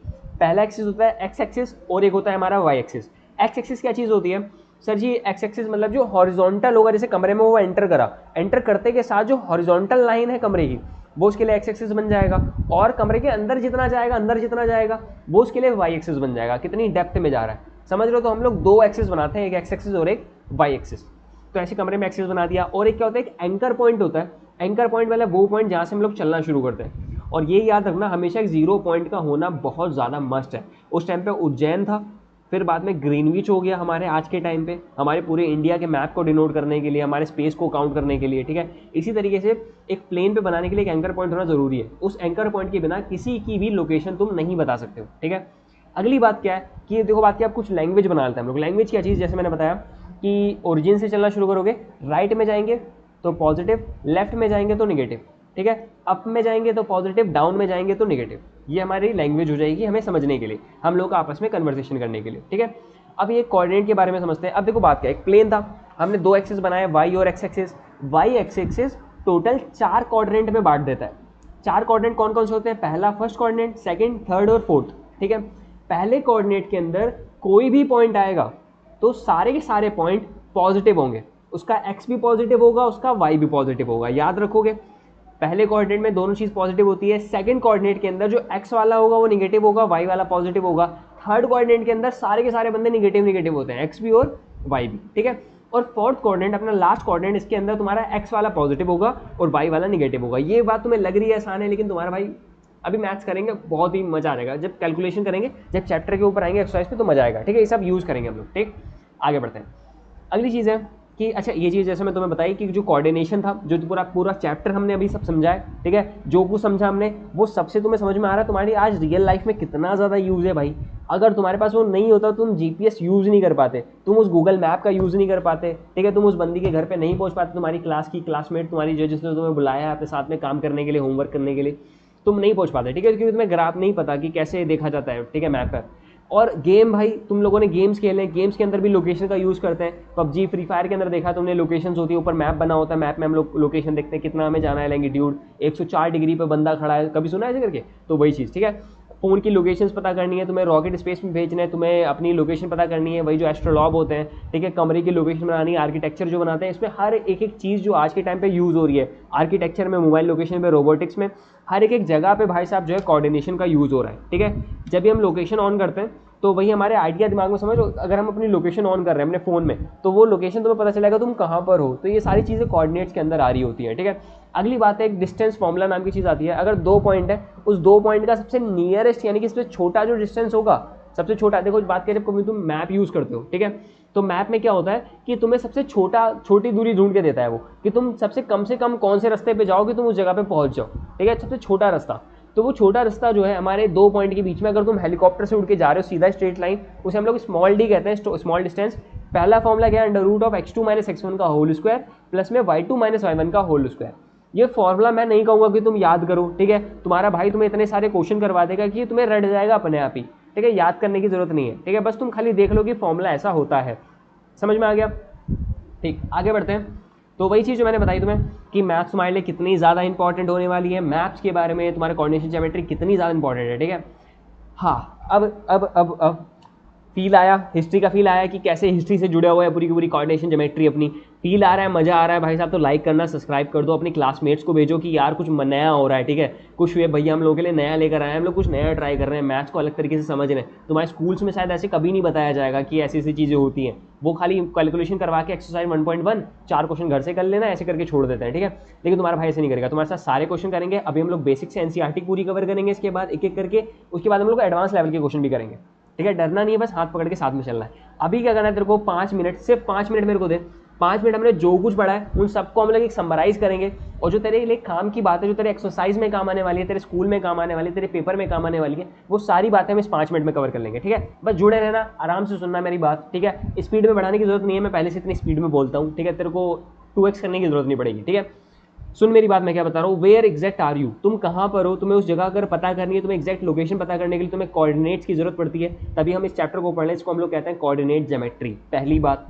पहला एक्सिस होता है एक्स एक्सिस और एक होता है हमारा वाई एक्सिस। एक्स एक्सिस क्या चीज़ होती है सर जी, एक्स एक्सिस मतलब जो हॉरिजॉन्टल होगा, जैसे कमरे में वो एंटर करा, एंटर करते के साथ जो हॉरिजॉन्टल लाइन है कमरे की, वो उसके लिए एक्स एक्सिस बन जाएगा। और कमरे के अंदर जितना जाएगा वो उसके लिए वाई एक्सिस बन जाएगा, कितनी डेप्थ में जा रहा है, समझ लो। तो हम लोग दो एक्सिस बनाते हैं, एक एक्स एक्सिस और एक वाई एक्सिस। तो ऐसे कमरे में एक्सिस बना दिया। और एक क्या होता है, एक एंकर पॉइंट होता है। एंकर पॉइंट वाला वो पॉइंट जहाँ से हम लोग चलना शुरू करते हैं। और ये याद रखना, हमेशा एक जीरो पॉइंट का होना बहुत ज़्यादा मस्ट है। उस टाइम पे उज्जैन था, फिर बाद में ग्रीनविच हो गया हमारे आज के टाइम पे, हमारे पूरे इंडिया के मैप को डिनोट करने के लिए, हमारे स्पेस को काउंट करने के लिए, ठीक है। इसी तरीके से एक प्लेन पे बनाने के लिए एक एंकर पॉइंट होना जरूरी है। उस एंकर पॉइंट के बिना किसी की भी लोकेशन तुम नहीं बता सकते हो, ठीक है। अगली बात क्या है कि देखो, बात क्या, कुछ लैंग्वेज बना लेते हैं हम लोग। लैंग्वेज क्या चीज़, जैसे मैंने बताया कि ओरिजिन से चलना शुरू करोगे, राइट में जाएंगे तो पॉजिटिव, लेफ्ट में जाएंगे तो निगेटिव, ठीक है, अप में जाएंगे तो पॉजिटिव, डाउन में जाएंगे तो निगेटिव। ये हमारी लैंग्वेज हो जाएगी हमें समझने के लिए, हम लोग आपस में कन्वर्सेशन करने के लिए, ठीक है। अब ये कोऑर्डिनेट के बारे में समझते हैं। अब देखो बात क्या है, एक प्लेन था, हमने दो एक्सिस बनाए, वाई और X axis. Y X axis total 4 coordinate में बांट देता है। 4 कोऑर्डिनेट कौन कौन से होते हैं, पहला फर्स्ट कोऑर्डिनेट, सेकंड, थर्ड और फोर्थ, ठीक है। पहले कोऑर्डिनेट के अंदर कोई भी पॉइंट आएगा तो सारे के सारे पॉइंट पॉजिटिव होंगे, उसका एक्स भी पॉजिटिव होगा, उसका वाई भी पॉजिटिव होगा, याद रखोगे। पहले कोऑर्डिनेट में दोनों चीज़ पॉजिटिव होती है। सेकंड कोऑर्डिनेट के अंदर जो एक्स वाला होगा वो निगेटिव होगा, वाई वाला पॉजिटिव होगा। थर्ड कोऑर्डिनेट के अंदर सारे के सारे बंदे निगेटिव होते हैं, एक्स भी और वाई भी, ठीक है। और फोर्थ कोऑर्डिनेट, अपना लास्ट कोऑर्डिनेट, इसके अंदर तुम्हारा एक्स वाला पॉजिटिव होगा और वाई वाला निगेटिव होगा। ये बात तुम्हें लग रही है आसान है, लेकिन तुम्हारा भाई अभी मैथ्स करेंगे बहुत ही मजा आ जाएगा, जब कैलकुलेशन करेंगे, जब चैप्टर के ऊपर आएंगे एक्सरसाइज पे तो मजा आएगा, ठीक है। ये सब यूज़ करेंगे हम लोग, ठीक। आगे बढ़ते हैं। अगली चीज़ है कि अच्छा, ये चीज़ जैसे मैं तुम्हें बताई कि जो कोऑर्डिनेशन था, जो पूरा चैप्टर हमने अभी सब समझा है, ठीक है, जो कुछ समझा हमने वो सबसे तुम्हें समझ में आ रहा है, तुम्हारी आज रियल लाइफ में कितना ज़्यादा यूज़ है भाई। अगर तुम्हारे पास वो नहीं होता तुम जीपीएस यूज़ नहीं कर पाते, तुम उस गूगल मैप का यूज़ नहीं कर पाते, ठीक है, तुम उस बंदी के घर पे नहीं पहुंच पाते, तुम्हारी क्लास की क्लासमेट तुम्हारी जो जिसने तुम्हें बुलाया है अपने साथ में काम करने के लिए, होमवर्क करने के लिए, तुम नहीं पहुंच पाते, ठीक है, क्योंकि तुम्हें ग्राफ नहीं पता कि कैसे देखा जाता है, ठीक है, मैप पर। और गेम भाई, तुम लोगों ने गेम्स खेले हैं, गेम्स के अंदर भी लोकेशन का यूज़ करते हैं। पबजी, फ्री फायर के अंदर देखा तुमने, लोकेशंस होती है, ऊपर मैप बना होता है, मैप में हम लोग लोकेशन देखते हैं, कितना हमें जाना है, लैंगिट्यूड 104 डिग्री पे बंदा खड़ा है, कभी सुना है ऐसे करके, तो वही चीज़, ठीक है। फ़ोन की लोकेशंस पता करनी है, तुम्हें रॉकेट स्पेस में भेजना है, तुम्हें अपनी लोकेशन पता करनी है, वही जो एस्ट्रोलॉब होते हैं, ठीक है, कमरे की लोकेशन बनानी है, आर्किटेक्चर जो बनाते हैं, इसमें हर एक चीज़ जो आज के टाइम पे यूज़ हो रही है, आर्किटेक्चर में, मोबाइल लोकेशन में, रोबोटिक्स में, हर एक जगह पे भाई साहब जो है कोऑर्डिनेशन का यूज़ हो रहा है, ठीक है। जब भी हम लोकेशन ऑन करते हैं तो वही हमारे आइडिया दिमाग में, समझ लो अगर हम अपनी लोकेशन ऑन कर रहे हैं अपने फ़ोन में, तो वो लोकेशन तुम्हें पता चलेगा तुम कहाँ पर हो, तो ये सारी चीज़ें कोऑर्डिनेट्स के अंदर आ रही होती हैं, ठीक है। अगली बात है, एक डिस्टेंस फॉर्मूला नाम की चीज़ आती है। अगर 2 पॉइंट है, उस 2 पॉइंट का सबसे नियरेस्ट यानी कि सबसे छोटा जो डिस्टेंस होगा, सबसे छोटा, देखो बात करें जब कभी तुम मैप यूज़ करते हो, ठीक है, तो मैप में क्या होता है कि तुम्हें सबसे छोटी दूरी ढूंढ के देता है वो, कि तुम सबसे कम से कम कौन से रास्ते पे जाओ कि तुम उस जगह पे पहुंच जाओ, ठीक है, सबसे छोटा रास्ता। तो वो छोटा रास्ता जो है हमारे 2 पॉइंट के बीच में, अगर तुम हेलीकॉप्टर से उड़ के जा रहे हो सीधा स्ट्रेट लाइन, उसे हम लोग स्मॉल डी कहते हैं, स्मॉल डिस्टेंस। पहला फॉर्मूला क्या है, under root of x2 minus x1 का होल स्क्वायर प्लस में y2 माइनस y1 का होल स्क्वायर। ये फॉर्मूला मैं नहीं कहूँगा कि तुम याद करो, ठीक है, तुम्हारा भाई तुम्हें इतने सारे क्वेश्चन करवा देगा कि तुम्हें रट जाएगा अपने आप ही, ठीक है, याद करने की जरूरत नहीं है, ठीक है, बस तुम खाली देख लो कि फॉर्मूला ऐसा होता है। समझ में आ गया? ठीक, आगे बढ़ते हैं। तो वही चीज़ जो मैंने बताई तुम्हें कि मैथ्स तुम्हारे लिए कितनी ज़्यादा इंपॉर्टेंट होने वाली है, मैथ्स के बारे में तुम्हारे कोऑर्डिनेशन ज्योमेट्री कितनी ज़्यादा इंपॉर्टेंट है, ठीक है। हाँ, अब फील आया, हिस्ट्री का फील आया कि कैसे हिस्ट्री से जुड़े हुए हैं पूरी की पूरी कोऑर्डिनेशन ज्योमेट्री अपनी, फील आ रहा है, मजा आ रहा है भाई साहब, तो लाइक करना, सब्सक्राइब कर दो, अपनी क्लासमेट्स को भेजो कि यार कुछ नया हो रहा है, ठीक है, कुछ ये भैया हम लोगों के लिए नया लेकर आए हैं, हम लोग कुछ नया ट्राई कर रहे हैं, मैथ्स को अलग तरीके से समझ रहे हैं। तुम्हारे स्कूल्स में शायद ऐसे कभी नहीं बताया जाएगा कि ऐसी ऐसी चीज़ें होती हैं, वो खाली कैलकुलेशन करवा के एक्सरसाइज 1.1 4 क्वेश्चन घर से कर लेना, ऐसे करके छोड़ देते हैं, ठीक है। लेकिन तुम्हारा भाई ऐसे नहीं करेगा, तुम्हारे साथ सारे क्वेश्चन करेंगे। अभी हम लोग बेसिक से एनसीईआरटी पूरी कवर करेंगे, इसके बाद एक एक करके, उसके बाद हम लोग एडवांस लेवल के क्वेश्चन भी करेंगे, ठीक है। डरना नहीं है, बस हाथ पकड़ के साथ में चलना है। अभी क्या करना है तेरे को, 5 मिनट, सिर्फ 5 मिनट मेरे को दे। 5 मिनट हमने जो कुछ पढ़ा है उन सबको हम लोग एक समराइज करेंगे, और जो तेरे लिए काम की बात है, जो तेरे एक्सरसाइज में काम आने वाली है, तेरे स्कूल में काम आने वाली है, तेरे पेपर में काम आने वाली है, वो सारी बातें हम इस 5 मिनट में कवर कर लेंगे, ठीक है। बस जुड़े रहना, आराम से सुनना मेरी बात, ठीक है। स्पीड में बढ़ाने की जरूरत नहीं है, मैं पहले से इतनी स्पीड में बोलता हूँ, ठीक है, तेरे को 2x करने की जरूरत नहीं पड़ेगी, ठीक है। सुन मेरी बात, मैं क्या बता रहा हूँ, वेयर एग्जैक्ट आर यू, तुम कहाँ पर हो, तुम्हें उस जगह अगर पता करनी है, तुम्हें एग्जैक्ट लोकेशन पता करने के लिए तुम्हें कोऑर्डिनेट्स की जरूरत पड़ती है, तभी हम इस चैप्टर को पढ़ लें, इसको हम लोग कहते हैं कोऑर्डिनेट ज्योमेट्री, पहली बात।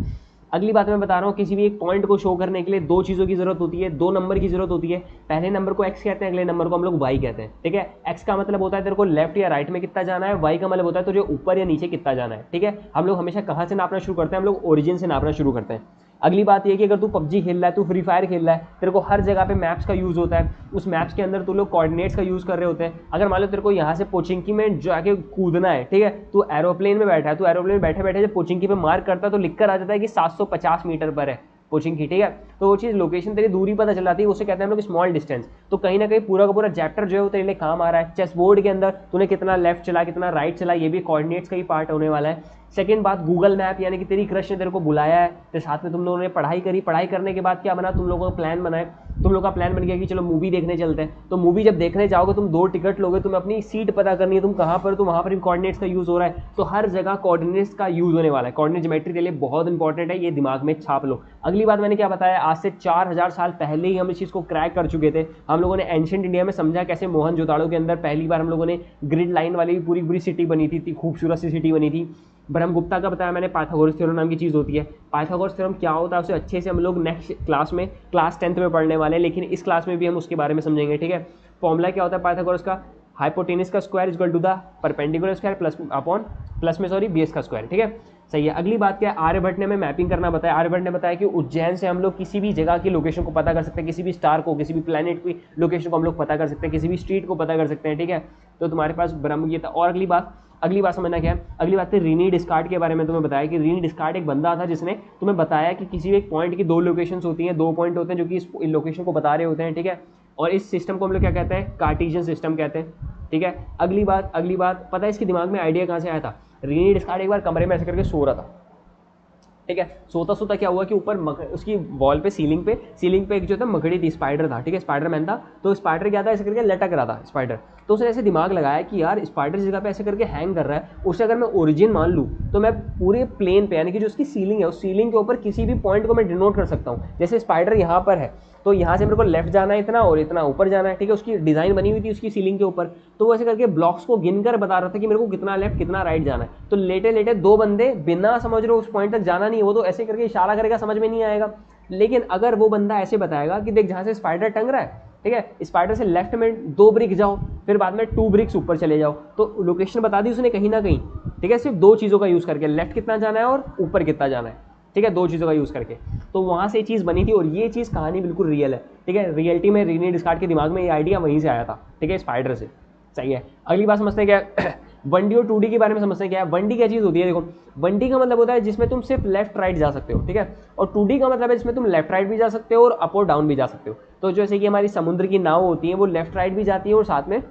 अगली बात मैं बता रहा हूँ, किसी भी एक पॉइंट को शो करने के लिए 2 चीज़ों की जरूरत होती है, 2 नंबर की जरूरत होती है। पहले नंबर को x कहते हैं, अगले नंबर को हम लोग y कहते हैं, ठीक है। x का मतलब होता है तेरे को लेफ्ट या राइट में कितना जाना है, y का मतलब होता है तुझे ऊपर या नीचे कितना जाना है, ठीक है। हम लोग हमेशा कहाँ से नापना शुरू करते हैं, हम लोग ओरिजिन से नापना शुरू करते हैं। अगली बात ये कि अगर तू पबजी खेल रहा है, तू फ्री फायर खेल रहा है, तेरे को हर जगह पे मैप्स का यूज़ होता है, उस मैप्स के अंदर तू लोग कोऑर्डिनेट्स का यूज़ कर रहे होते हैं। अगर मान लो तेरे को यहाँ से पोचिंकी में जाके कूदना है, ठीक है, तू एरोप्लेन में बैठा है, तू एरोप्लेन में बैठे बैठे जब पोचिंकी पे मार्क करता है तो लिख कर आ जाता है कि 750 मीटर पर है पोचिंकी, ठीक है। तो वो चीज़ लोकेशन तेरी दूरी पता चल जाती है, उसे कहते हैं हम लोग स्मॉल डिस्टेंस। तो कहीं ना कहीं पूरा का पूरा चैप्टर जो है वो तेरे लिए काम आ रहा है। चेस बोर्ड के अंदर तूने कितना लेफ्ट चला, कितना राइट चला, ये भी कोऑर्डिनेट्स का ही पार्ट होने वाला है। सेकंड बात, गूगल मैप, यानी कि तेरी क्रश ने तेरे को बुलाया है, तेरे साथ में तुम लोगों ने पढ़ाई करी, पढ़ाई करने के बाद क्या बना, तुम लोगों का प्लान बनाए, तुम लोग का प्लान बन गया कि चलो मूवी देखने चलते हैं। तो मूवी जब देखने जाओगे तुम 2 टिकट लोगे, तुम्हें अपनी सीट पता करनी है, तुम कहाँ पर, तो वहाँ पर भी कोऑर्डिनेट्स का यूज़ हो रहा है। तो हर जगह कोऑर्डिनेट्स का यूज़ होने वाला है। कोऑर्डिनेट ज्योमेट्री के लिए बहुत इंपॉर्टेंट है, ये दिमाग में छाप लो। अगली बात मैंने क्या बताया, आज से 4000 साल पहले ही हम इस चीज़ को क्रैक कर चुके थे। हम लोगों ने एंशिएंट इंडिया में समझा कैसे मोहनजोदाड़ो के अंदर पहली बार हम लोगों ने ग्रिड लाइन वाली पूरी पूरी सिटी बनी थी, इतनी खूबसूरत सी सिटी बनी थी। ब्रह्मगुप्ता का बताया मैंने, पाइथागोरस थ्योरम नाम की चीज़ होती है। पाइथागोरस थ्योरम क्या होता है उसे अच्छे से हम लोग नेक्स्ट क्लास में, क्लास 10th में पढ़ने वाले हैं, लेकिन इस क्लास में भी हम उसके बारे में समझेंगे, ठीक है। फॉर्मूला क्या होता है पाइथागोरस का, हाइपोटेनस का square equal to the perpendicular square plus में बेस का स्क्वायर, ठीक है, सही है। अगली बात क्या है, आर्यभट्ट ने हमें मैपिंग करना बताया। आर्यभट्ट ने बताया कि उज्जैन से हम लोग किसी भी जगह की लोकेशन को पता कर सकते हैं, किसी भी स्टार को, किसी भी प्लैनेट की लोकेशन को हम लोग पता कर सकते हैं, किसी भी स्ट्रीट को पता कर सकते हैं, ठीक है। तो तुम्हारे पास ब्रह्म ये था। और अगली बात समझना क्या है, अगली बात है रीनी डिस्कार्ड के बारे में। तुम्हें बताया कि रीनी डिस्कार्ड एक बंदा था जिसने तुम्हें बताया कि किसी भी एक पॉइंट की 2 लोकेशंस होती हैं, 2 पॉइंट होते हैं जो कि इस लोकेशन को बता रहे होते हैं, ठीक है। और इस सिस्टम को हम लोग क्या कहते हैं, कार्टेशियन सिस्टम कहते हैं, ठीक है। अगली बात पता है इसके दिमाग में आइडिया कहाँ से आया था। रीनी डिस्कार्ड एक बार कमरे में ऐसे करके सो रहा था, ठीक है। सोता सोता क्या हुआ कि ऊपर उसकी वॉल पे, सीलिंग पे एक जो था मकड़ी थी, स्पाइडर था, ठीक है, स्पाइडरमैन था। तो स्पाइडर क्या था, ऐसे करके लटक रहा था स्पाइडर। तो उसने ऐसे दिमाग लगाया कि यार स्पाइडर इस जगह पे ऐसे करके हैंग कर रहा है, उसे अगर मैं ओरिजिन मान लूँ तो मैं पूरे प्लेन पे, यानी कि जो उसकी सीलिंग है उस सीलिंग के ऊपर किसी भी पॉइंट को मैं डिनोट कर सकता हूँ। जैसे स्पाइडर यहाँ पर है तो यहाँ से मेरे को लेफ्ट जाना है इतना और इतना ऊपर जाना है, ठीक है। उसकी डिज़ाइन बनी हुई थी उसकी सीलिंग के ऊपर, तो वो ऐसे करके ब्लॉक्स को गिनकर बता रहा था कि मेरे को कितना लेफ्ट कितना राइट जाना है। तो लेटे लेटे 2 बंदे बिना समझ रहे उस पॉइंट तक जाना नहीं है, वो तो ऐसे करके इशारा करेगा, समझ में नहीं आएगा। लेकिन अगर वो बंदा ऐसे बताएगा कि देख जहाँ से स्पाइडर टंग रहा है, ठीक है, स्पाइडर से लेफ्ट में 2 ब्रिक जाओ, फिर बाद में 2 ब्रिक्स ऊपर चले जाओ, तो लोकेशन बता दी उसने कहीं ना कहीं, ठीक है। सिर्फ 2 चीज़ों का यूज़ करके, लेफ्ट कितना जाना है और ऊपर कितना जाना है, ठीक है, 2 चीज़ों का यूज़ करके। तो वहाँ से चीज़ बनी थी और ये चीज़ कहानी बिल्कुल रियल है, ठीक है। रियलिटी में रीनी डिस्कार्ड के दिमाग में ये आइडिया वहीं से आया था, ठीक है, स्पाइडर से, सही है। अगली बात समझते हैं क्या है 1D और 2D के बारे में समझते हैं क्या है। 1D क्या चीज़ होती है, देखो 1D का मतलब होता है जिसमें तुम सिर्फ लेफ्ट राइट जा सकते हो, ठीक है। और 2D का मतलब है जिसमें तुम लेफ्ट राइट भी जा सकते हो और अप और डाउन भी जा सकते हो। तो जैसे कि हमारी समुद्र की नाव होती है वो लेफ्ट राइट भी जाती है और साथ में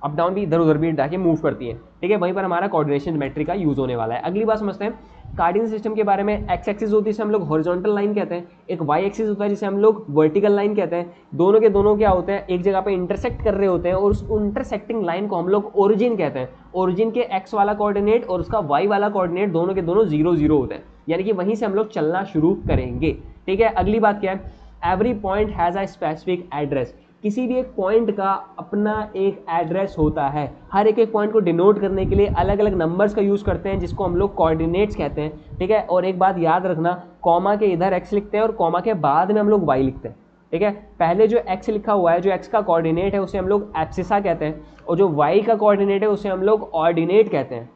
अप डाउन भी इधर उधर भी जाके मूव करती है, ठीक है। वहीं पर हमारा कोऑर्डिनेशन ज्योमेट्री का यूज होने वाला है। अगली बात समझते हैं कार्डिनल सिस्टम के बारे में। एक्स एक्सिस होती है जिसे हम लोग हॉरिजॉन्टल लाइन कहते हैं, एक वाई एक्सिस होता है जिसे हम लोग वर्टिकल लाइन कहते हैं। दोनों के दोनों क्या होते हैं, एक जगह पे इंटरसेक्ट कर रहे होते हैं और उस इंटरसेक्टिंग लाइन को हम लोग ओरिजिन कहते हैं। ओरिजिन के एक्स वाला कोऑर्डिनेट और उसका वाई वाला कोऑर्डिनेट दोनों के दोनों 0 0 होते हैं, यानी कि वहीं से हम लोग चलना शुरू करेंगे, ठीक है। अगली बात क्या है, every point has a specific address. किसी भी एक पॉइंट का अपना एक एड्रेस होता है। हर एक पॉइंट को डिनोट करने के लिए अलग अलग नंबर्स का यूज़ करते हैं जिसको हम लोग कोऑर्डिनेट्स कहते हैं, ठीक है। और एक बात याद रखना, कॉमा के इधर एक्स लिखते हैं और कॉमा के बाद में हम लोग वाई लिखते हैं, ठीक है। पहले जो एक्स लिखा हुआ है, जो एक्स का कोऑर्डिनेट है उसे हम लोग एब्सिसा कहते हैं और जो वाई का कोऑर्डिनेट है उसे हम लोग ऑर्डिनेट कहते हैं।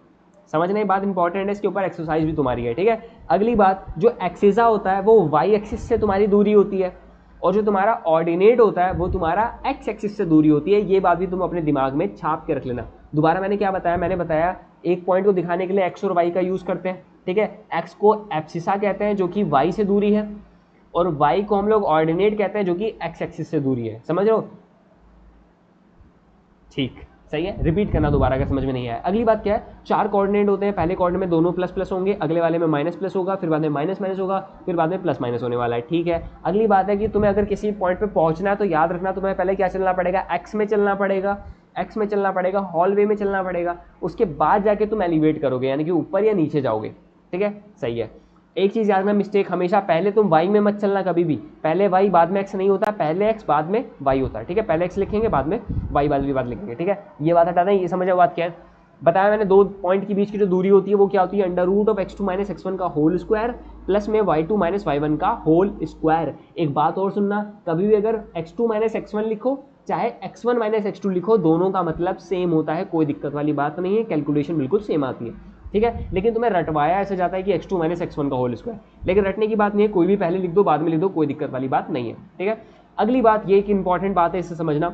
समझना ये बात इंपॉर्टेंट है, इसके ऊपर एक्सरसाइज भी तुम्हारी है, ठीक है। अगली बात, जो एक्सिसा होता है वो वाई एक्सिस से तुम्हारी दूरी होती है और जो तुम्हारा ऑर्डिनेट होता है वो तुम्हारा एक्स एक्सिस से दूरी होती है। ये बात भी तुम अपने दिमाग में छाप के रख लेना। दोबारा मैंने क्या बताया, मैंने बताया एक पॉइंट को दिखाने के लिए एक्स और वाई का यूज़ करते हैं, ठीक है। एक्स को एब्सिसा कहते हैं जो कि वाई से दूरी है और वाई को हम लोग ऑर्डिनेट कहते हैं जो कि एक्स एक्सिस से दूरी है। समझ रहे हो, ठीक, सही है। रिपीट करना दोबारा अगर समझ में नहीं आया। अगली बात क्या है, 4 कोऑर्डिनेट होते हैं। पहले कोऑर्डिनेट में दोनों प्लस प्लस होंगे, अगले वाले में माइनस प्लस होगा, फिर बाद में माइनस माइनस होगा, फिर बाद में प्लस माइनस होने वाला है, ठीक है। अगली बात है कि तुम्हें अगर किसी पॉइंट पे पहुंचना है तो याद रखना तुम्हें पहले क्या चलना पड़ेगा, एक्स में चलना पड़ेगा, एक्स में चलना पड़ेगा, हॉलवे में चलना पड़ेगा, उसके बाद जाके तुम एलिवेट करोगे, यानी कि ऊपर या नीचे जाओगे, ठीक है, सही है। एक चीज़ याद रखना, मिस्टेक हमेशा, पहले तुम वाई में मत चलना कभी भी। पहले वाई बाद में एक्स नहीं होता, पहले एक्स बाद में वाई होता है, ठीक है। पहले एक्स लिखेंगे बाद में वाई वाली बात लिखेंगे, ठीक है। ये बात हटा दें, ये समझो बात क्या है। बताया मैंने, 2 पॉइंट के बीच की जो दूरी होती है वो क्या होती है, under root of x2 minus x1 का होल स्क्वायर प्लस में y2 माइनस y1 का होल स्क्वायर। एक बात और सुनना, कभी भी अगर x2 माइनस x1 लिखो चाहे x1 माइनस x2 लिखो, दोनों का मतलब सेम होता है, कोई दिक्कत वाली बात नहीं है, कैलकुलेशन बिल्कुल सेम आती है, ठीक है। लेकिन तुम्हें रटवाया ऐसे जाता है कि x2 माइनस x1 का होल स्क्वायर, लेकिन रटने की बात नहीं है, कोई भी पहले लिख दो बाद में लिख दो, कोई दिक्कत वाली बात नहीं है, ठीक है। अगली बात ये एक इंपॉर्टेंट बात है, इससे समझना,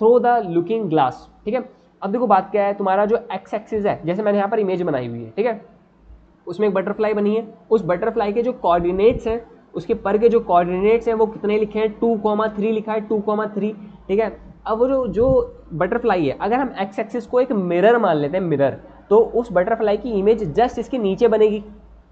थ्रो द लुकिंग ग्लास, ठीक है। अब देखो बात क्या है, तुम्हारा जो एक्स एक्सिस है, जैसे मैंने यहाँ पर इमेज बनाई हुई है, ठीक है, उसमें एक बटरफ्लाई बनी है, उस बटरफ्लाई के जो कोऑर्डिनेट्स हैं, उसके पर के जो कोऑर्डिनेट्स हैं वो कितने लिखे हैं, 2,3 लिखा है, 2,3, ठीक है। अब वो जो बटरफ्लाई है, अगर हम एक्स एक्सिस को एक मिरर मान लेते हैं, मिरर, तो उस बटरफ्लाई की इमेज जस्ट इसके नीचे बनेगी,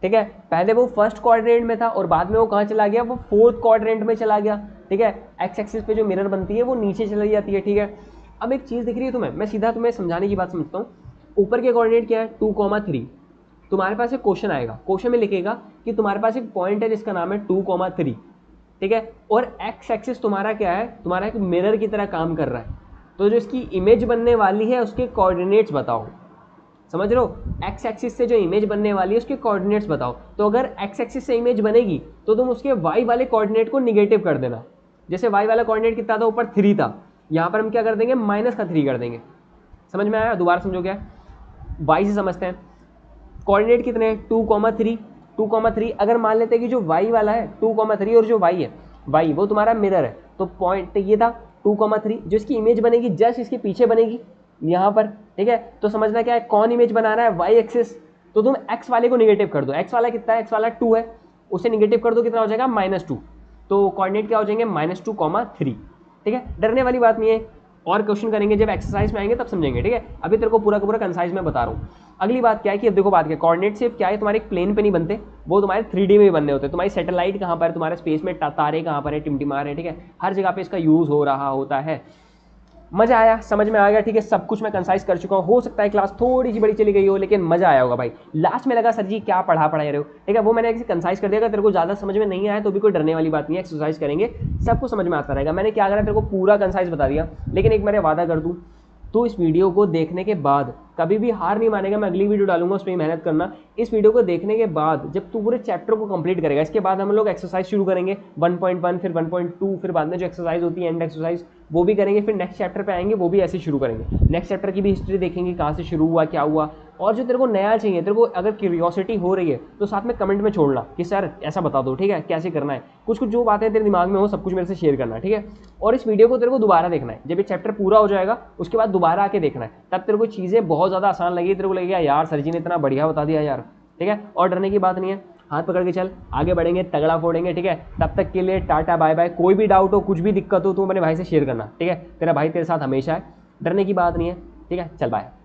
ठीक है। पहले वो फर्स्ट कोऑर्डिनेट में था और बाद में वो कहाँ चला गया, वो फोर्थ कोऑर्डिनेट में चला गया, ठीक है। एक्स एक्सिस पे जो मिरर बनती है वो नीचे चली जाती है, ठीक है। अब एक चीज़ दिख रही है तुम्हें, मैं सीधा तुम्हें समझाने की बात समझता हूँ। ऊपर के कोऑर्डिनेट क्या है, 2,3। तुम्हारे पास एक क्वेश्चन आएगा, क्वेश्चन में लिखेगा कि तुम्हारे पास एक पॉइंट है जिसका नाम है 2,3, ठीक है, और एक्स एक्सिस तुम्हारा क्या है, तुम्हारा एक मिरर की तरह काम कर रहा है, तो जो इसकी इमेज बनने वाली है उसके कोऑर्डिनेट्स बताओ। समझ रहे हो, एक्स एक्सिस से जो इमेज बनने वाली है उसके कोऑर्डिनेट्स बताओ। तो अगर एक्स एक्सिस से इमेज बनेगी तो तुम उसके वाई वाले कोऑर्डिनेट को निगेटिव कर देना। जैसे वाई वाला कोऑर्डिनेट कितना था, ऊपर 3 था, यहाँ पर हम क्या कर देंगे, माइनस का 3 कर देंगे। समझ में आया, दोबारा समझो क्या, वाई से समझते हैं। कोऑर्डिनेट कितने हैं, 2,3, 2,3। अगर मान लेते हैं कि जो वाई वाला है 2,3 और जो वाई है, वाई वो तुम्हारा मिरर है, तो पॉइंट ये था 2,3, जो इसकी इमेज बनेगी जस्ट इसके पीछे बनेगी यहाँ पर, ठीक है। तो समझना क्या है, कौन इमेज बना रहा है, वाई एक्सिस। तो तुम एक्स वाले को निगेटिव कर दो, एक्स वाला कितना है, एक्स वाला 2 है, उसे निगेटिव कर दो, कितना हो जाएगा, -2। तो कोऑर्डिनेट क्या हो जाएंगे, -2,3, ठीक है। डरने वाली बात नहीं है, और क्वेश्चन करेंगे जब एक्सरसाइज में आएंगे तब समझेंगे, ठीक है। अभी तेरे को पूरा का पूरा कंसाइज में बता रहा हूँ। अगली बात क्या है कि अब देखो बात क्या, कोऑर्डिनेट सिर्फ क्या है, तुम्हारे एक प्लेन पे नहीं बनते, वो तुम्हारे 3D में भी बनने होते हैं। तुम्हारी सैटेलाइट कहाँ पर है, तुम्हारे स्पेस में तारे कहाँ पर है, टिमटिमा रहे, ठीक है, हर जगह पे इसका यूज़ हो रहा होता है। मजा आया, समझ में आ गया, ठीक है। सब कुछ मैं कंसाइज कर चुका हूँ, हो सकता है क्लास थोड़ी सी बड़ी चली गई हो, लेकिन मजा आया होगा भाई। लास्ट में लगा सर जी क्या पढ़ा रहे हो, ठीक है, वो मैंने ऐसे कंसाइज कर दिया। अगर तेरे को ज़्यादा समझ में नहीं आया तो भी कोई डरने वाली बात नहीं है, एक्सरसाइज करेंगे सब कुछ समझ में आता रहेगा। मैंने क्या करा, तेरे को पूरा कंसाइज बता दिया, लेकिन एक मेरे वादा कर दूँ, तो इस वीडियो को देखने के बाद कभी भी हार नहीं मानेगा। मैं अगली वीडियो डालूंगा, उस पर मेहनत करना। इस वीडियो को देखने के बाद जब तू पूरे चैप्टर को कंप्लीट करेगा, इसके बाद हम लोग एक्सरसाइज शुरू करेंगे 1.1, फिर 1.2, फिर बाद में जो एक्सरसाइज होती है एंड एक्सरसाइज वो भी करेंगे। फिर नेक्स्ट चैप्टर पे आएंगे, वो भी ऐसे शुरू करेंगे। नेक्स्ट चैप्टर की भी हिस्ट्री देखेंगे, कहाँ से शुरू हुआ, क्या हुआ। और जो तेरे को नया चाहिए, तेरे को अगर क्यूरियोसिटी हो रही है तो साथ में कमेंट में छोड़ना कि सर ऐसा बता दो, ठीक है, कैसे करना है। कुछ कुछ जो बातें तेरे दिमाग में हो सब कुछ मेरे से शेयर करना, ठीक है। और इस वीडियो को तेरे को दोबारा देखना है, जब ये चैप्टर पूरा हो जाएगा उसके बाद दोबारा आके देखना है, तब तेरे को चीज़ें बहुत ज़्यादा आसान लगेगी। तेरे को लगेगा यार सर जी ने इतना बढ़िया बता दिया यार, ठीक है। और डरने की बात नहीं है, हाथ पकड़ के चल, आगे बढ़ेंगे, तगड़ा फोड़ेंगे, ठीक है। तब तक के लिए टाटा बाय बाय। कोई भी डाउट हो, कुछ भी दिक्कत हो तो मेरे भाई से शेयर करना, ठीक है। तेरा भाई तेरे साथ हमेशा है, डरने की बात नहीं है। ठीक है, चल बाय।